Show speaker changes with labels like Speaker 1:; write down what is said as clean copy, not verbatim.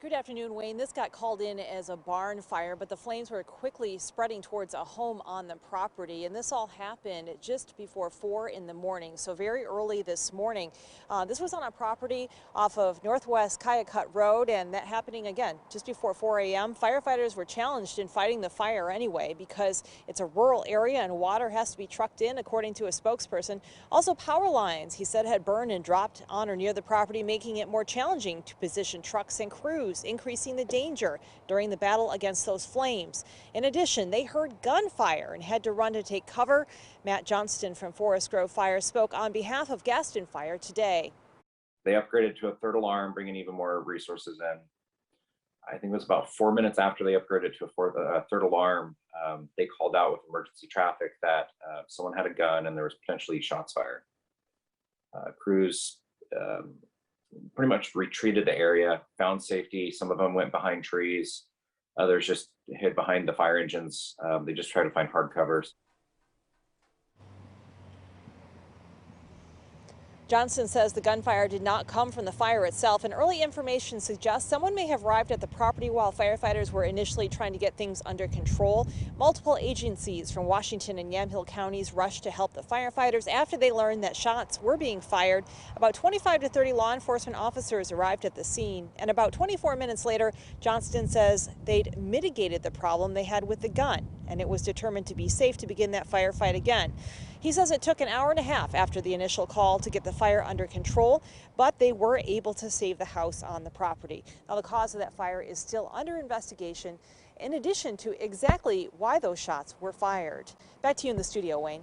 Speaker 1: Good afternoon, Wayne. This got called in as a barn fire, but the flames were quickly spreading towards a home on the property. And this all happened just before 4 in the morning, so very early this morning. This was on a property off of Northwest Kayakut Road, and that happening again just before 4 a.m. Firefighters were challenged in fighting the fire anyway because it's a rural area and water has to be trucked in, according to a spokesperson. Also, power lines, he said, had burned and dropped on or near the property, making it more challenging to position trucks and crews, increasing the danger during the battle against those flames. In addition, they heard gunfire and had to run to take cover. Matt Johnston from Forest Grove Fire spoke on behalf of Gaston Fire today.
Speaker 2: They upgraded to a third alarm, bringing even more resources in. I think it was about 4 minutes after they upgraded to a third alarm, they called out with emergency traffic that someone had a gun and there was potentially shots fired. Crews pretty much retreated the area, found safety. Some of them went behind trees. Others just hid behind the fire engines. They just tried to find hard covers.
Speaker 1: Johnston says the gunfire did not come from the fire itself, and early information suggests someone may have arrived at the property while firefighters were initially trying to get things under control. Multiple agencies from Washington and Yamhill counties rushed to help the firefighters after they learned that shots were being fired. About 25 to 30 law enforcement officers arrived at the scene, and about 24 minutes later, Johnston says they'd mitigated the problem they had with the gun, and it was determined to be safe to begin that firefight again. He says it took an hour and a half after the initial call to get the fire under control, but they were able to save the house on the property. Now, the cause of that fire is still under investigation, in addition to exactly why those shots were fired. Back to you in the studio, Wayne.